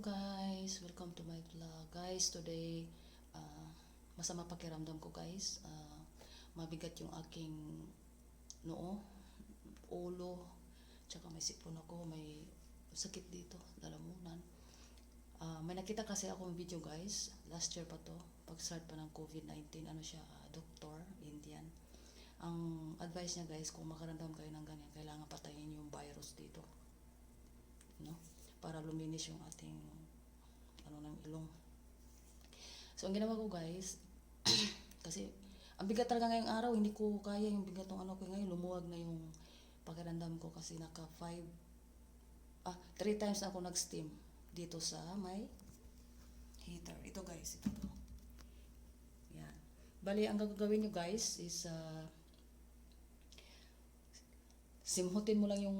guys, welcome to my vlog. Guys, today masama pakiramdam ko guys. Mabigat yung aking noo, ulo, tsaka may sipon ako, may sakit dito, lalamunan. May nakita kasi akong video guys, last year pa to, pag start pa ng COVID-19, ano siya, doktor, Indian. Ang advice niya guys, kung makaramdam kayo ng ganyan, kailangan patayin yung virus dito, no? Para luminis yung ating ng ilong. So ang ginawa ko guys, kasi ang bigat talaga ngayong araw, hindi ko kaya yung bigat ng ko ngayon, lumuwag na yung pakiramdam ko kasi 3 times na ako nag-steam dito sa may heater. Ito guys, ito to. Yan. Bali, ang gagawin nyo guys is simhutin mo lang yung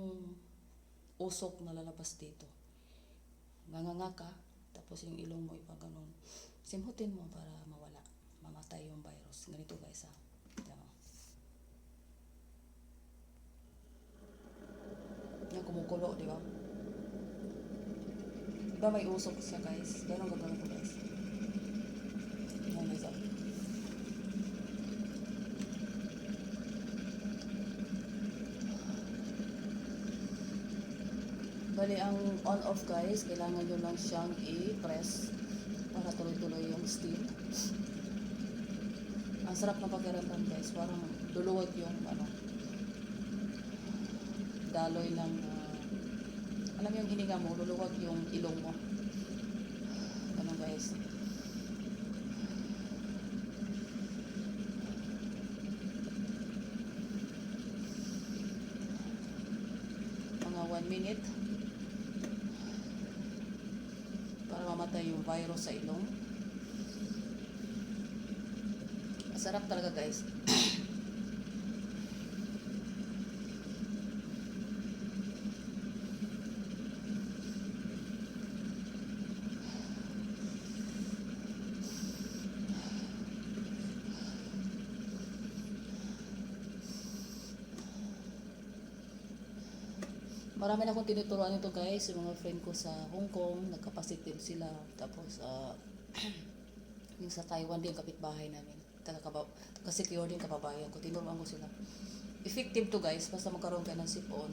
usok na lalabas dito. Nganganga ka, tapos yung ilong mo ipaganon. Simhutin mo para mawala, mamatay yung virus. Ganito guys Yan. Yan kumukulo, di ba? Diba may usok siya guys? Ganun gagawin ko guys. Yan guys Bali, ang on-off guys, kailangan nyo lang siyang i-press para tuloy-tuloy yung steam. Ang sarap na pakiramdam guys, parang luluwag yung daloy ng alam yung hininga mo, luluwag yung ilong mo. Ganun guys. Mga 1 minute para mamatay yung virus sa ilong. Masarap talaga guys. Marami na akong tinuturuan nito guys, yung mga friend ko sa Hong Kong, nagka-positive sila. Tapos, yung sa Taiwan din, kapitbahay namin. Taga-secure din kababayan ko, tinuruan ko sila. Effective to guys, basta magkaroon kayo ng sipon,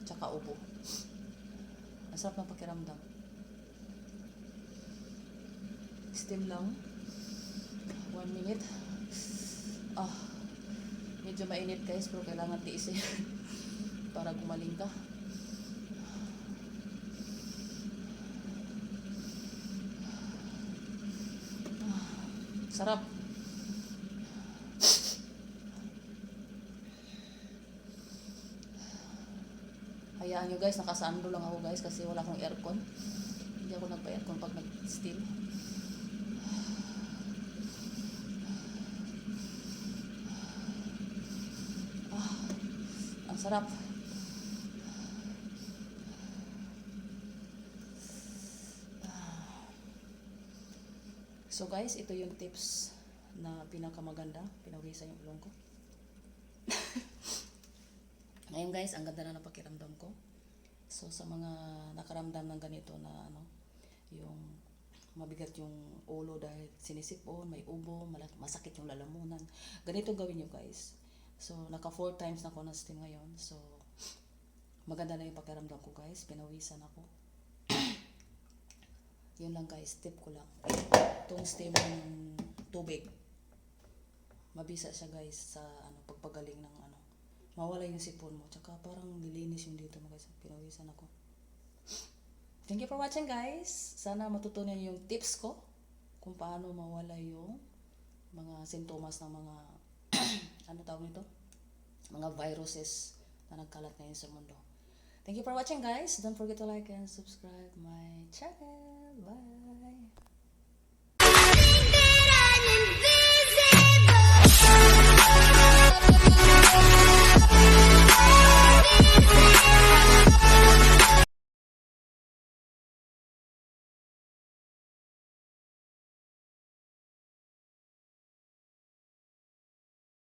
tsaka ubo. Ang sarap ng pakiramdam. Steam lang. 1 minute. Medyo mainit guys, pero kailangan tiisin para gumaling ka. Sarap. Hayaan nyo guys, nakasando lang ako guys kasi wala akong aircon. Hindi ako nagpa-aircon pag nag-steam. Ang sarap. So guys, ito yung tips na pinakamaganda. Pinawisan yung ilong ko. Ngayon guys, ang ganda na ng pakiramdam ko. So sa mga nakaramdam ng ganito na yung mabigat yung ulo dahil sinisipon, may ubo, masakit yung lalamunan. Ganito gawin nyo guys. So naka 4 times na ako na steam ngayon. So maganda na yung pakiramdam ko guys. Pinawisan ako. Yun lang guys, tip ko lang. Itong steam ng tubig, mabisa siya guys sa pagpagaling ng mawala yung sipon mo. Tsaka parang nilinis yung dito mo guys. Pinawisan ako. Thank you for watching guys. Sana matutunan yung tips ko kung paano mawala yung mga sintomas ng mga tawag nito? Mga viruses na nagkalat ngayon sa mundo. Thank you for watching guys. Don't forget to like and subscribe my channel. Bye!